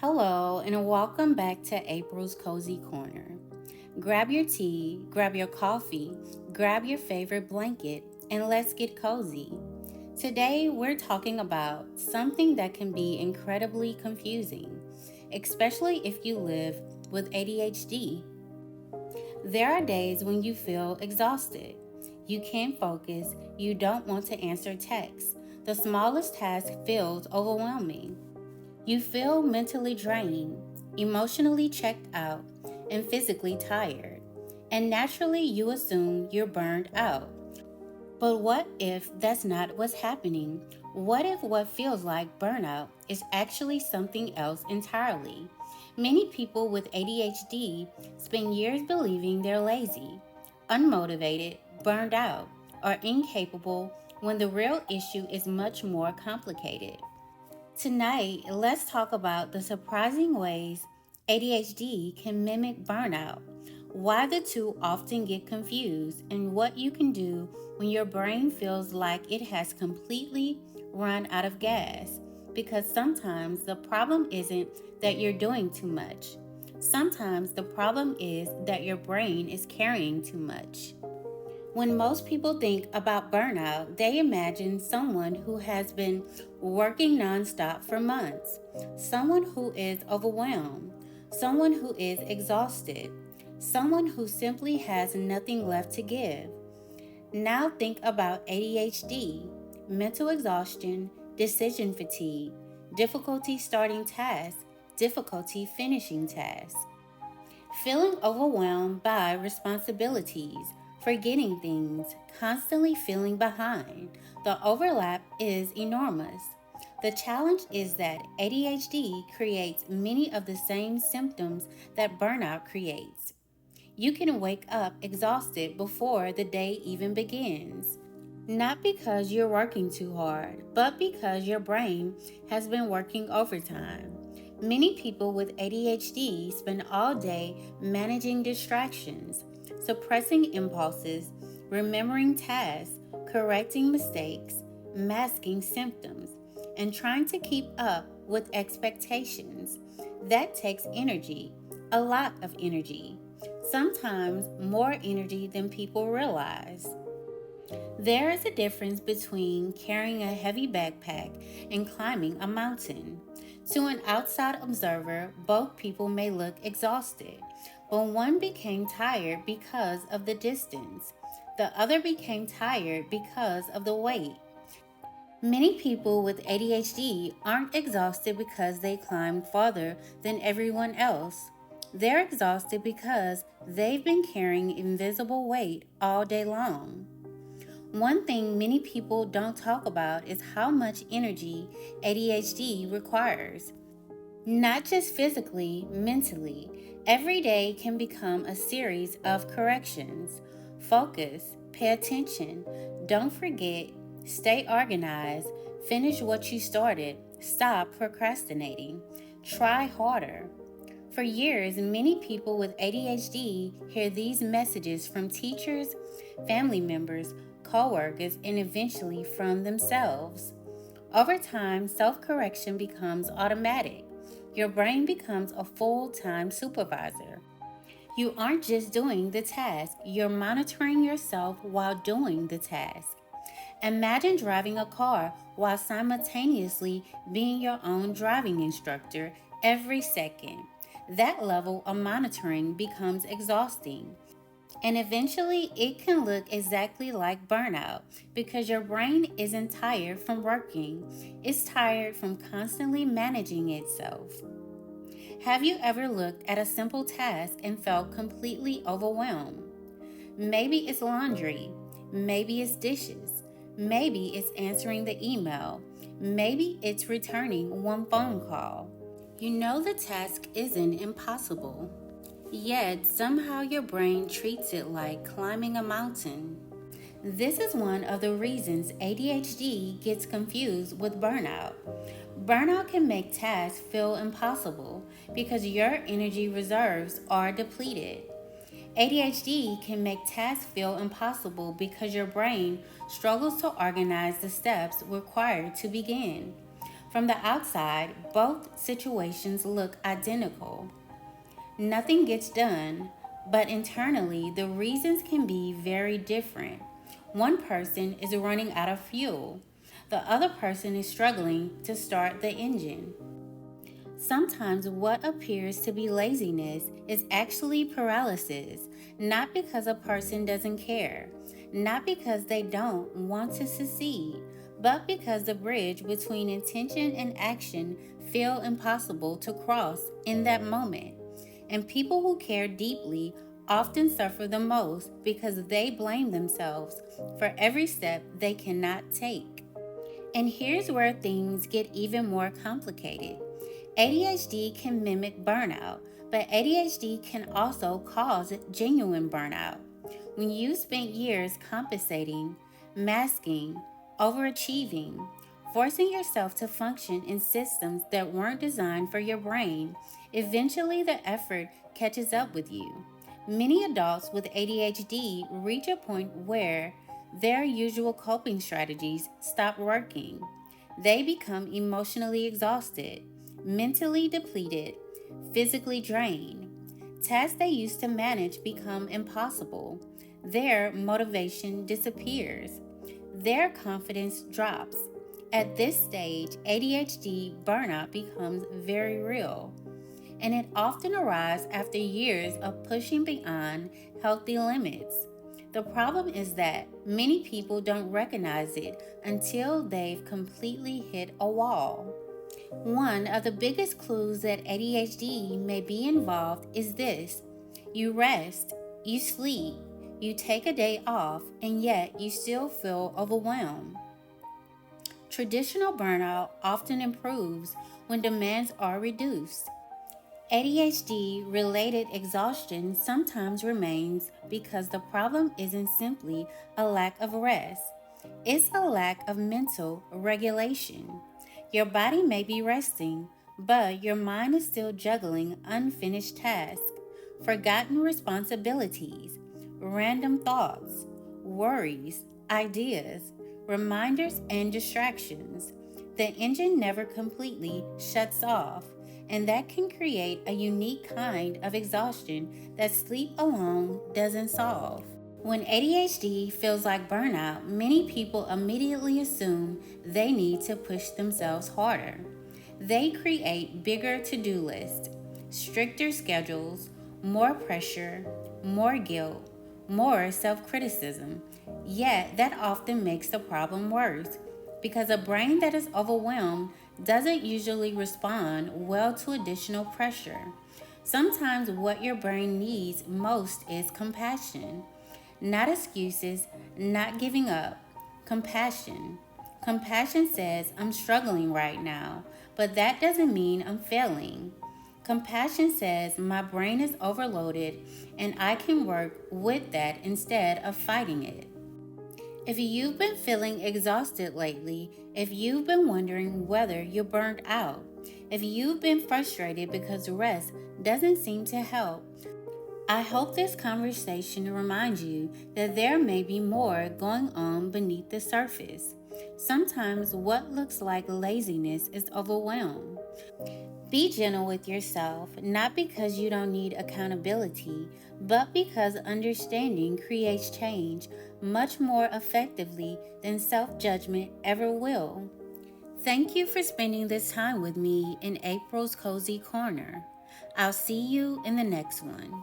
Hello, and welcome back to April's Cozy Corner. Grab your tea, grab your coffee, grab your favorite blanket, and let's get cozy. Today, we're talking about something that can be incredibly confusing, especially if you live with ADHD. There are days when you feel exhausted. You can't focus, you don't want to answer texts. The smallest task feels overwhelming. You feel mentally drained, emotionally checked out, and physically tired. And naturally, you assume you're burned out. But what if that's not what's happening? What if what feels like burnout is actually something else entirely? Many people with ADHD spend years believing they're lazy, unmotivated, burned out, or incapable when the real issue is much more complicated. Tonight, let's talk about the surprising ways ADHD can mimic burnout, why the two often get confused, and what you can do when your brain feels like it has completely run out of gas. Because sometimes the problem isn't that you're doing too much, sometimes the problem is that your brain is carrying too much. When most people think about burnout, they imagine someone who has been working nonstop for months, someone who is overwhelmed, someone who is exhausted, someone who simply has nothing left to give. Now think about ADHD, mental exhaustion, decision fatigue, difficulty starting tasks, difficulty finishing tasks. Feeling overwhelmed by responsibilities, forgetting things, constantly feeling behind. The overlap is enormous. The challenge is that ADHD creates many of the same symptoms that burnout creates. You can wake up exhausted before the day even begins. Not because you're working too hard, but because your brain has been working overtime. Many people with ADHD spend all day managing distractions, suppressing impulses, remembering tasks, correcting mistakes, masking symptoms, and trying to keep up with expectations. That takes energy, a lot of energy, sometimes more energy than people realize. There is a difference between carrying a heavy backpack and climbing a mountain. To an outside observer, both people may look exhausted, but one became tired because of the distance. The other became tired because of the weight. Many people with ADHD aren't exhausted because they climbed farther than everyone else. They're exhausted because they've been carrying invisible weight all day long. One thing many people don't talk about is how much energy ADHD requires. Not just physically, mentally. Every day can become a series of corrections. Focus, pay attention, don't forget, stay organized, finish what you started, stop procrastinating, try harder. For years, many people with ADHD hear these messages from teachers, family members, coworkers, and eventually from themselves. Over time, self correction becomes automatic. Your brain becomes a full time supervisor. You aren't just doing the task, you're monitoring yourself while doing the task. Imagine driving a car while simultaneously being your own driving instructor every second. That level of monitoring becomes exhausting. And eventually, it can look exactly like burnout because your brain isn't tired from working, it's tired from constantly managing itself. Have you ever looked at a simple task and felt completely overwhelmed? Maybe it's laundry, maybe it's dishes, maybe it's answering the email, maybe it's returning one phone call. You know the task isn't impossible, yet somehow your brain treats it like climbing a mountain. This is one of the reasons ADHD gets confused with burnout. Burnout can make tasks feel impossible because your energy reserves are depleted. ADHD can make tasks feel impossible because your brain struggles to organize the steps required to begin. From the outside, both situations look identical. Nothing gets done, but internally, the reasons can be very different. One person is running out of fuel, the other person is struggling to start the engine. Sometimes what appears to be laziness is actually paralysis, not because a person doesn't care, not because they don't want to succeed, but because the bridge between intention and action feel impossible to cross in that moment. And people who care deeply often suffer the most because they blame themselves for every step they cannot take. And here's where things get even more complicated. ADHD can mimic burnout, but ADHD can also cause genuine burnout. When you spent years compensating, masking, overachieving, forcing yourself to function in systems that weren't designed for your brain, eventually the effort catches up with you. Many adults with ADHD reach a point where their usual coping strategies stop working. They become emotionally exhausted, mentally depleted, physically drained. Tasks they used to manage become impossible. Their motivation disappears. Their confidence drops. At this stage, ADHD burnout becomes very real, and it often arrives after years of pushing beyond healthy limits. The problem is that many people don't recognize it until they've completely hit a wall. One of the biggest clues that ADHD may be involved is this: you rest, you sleep, you take a day off, and yet you still feel overwhelmed. Traditional burnout often improves when demands are reduced. ADHD related exhaustion sometimes remains because the problem isn't simply a lack of rest, it's a lack of mental regulation. Your body may be resting, but your mind is still juggling unfinished tasks, forgotten responsibilities, random thoughts, worries, ideas, reminders, and distractions. The engine never completely shuts off, and that can create a unique kind of exhaustion that sleep alone doesn't solve. When ADHD feels like burnout, many people immediately assume they need to push themselves harder. They create bigger to do lists, stricter schedules, more pressure, more guilt, more self criticism. Yet, that often makes the problem worse because a brain that is overwhelmed doesn't usually respond well to additional pressure. Sometimes, what your brain needs most is compassion. Not excuses, not giving up. Compassion. Compassion says, I'm struggling right now, but that doesn't mean I'm failing. Compassion says, my brain is overloaded and I can work with that instead of fighting it. If you've been feeling exhausted lately, if you've been wondering whether you're burned out, if you've been frustrated because rest doesn't seem to help, I hope this conversation reminds you that there may be more going on beneath the surface. Sometimes what looks like laziness is overwhelm. Be gentle with yourself, not because you don't need accountability, but because understanding creates change much more effectively than self-judgment ever will. Thank you for spending this time with me in April's Cozy Corner. I'll see you in the next one.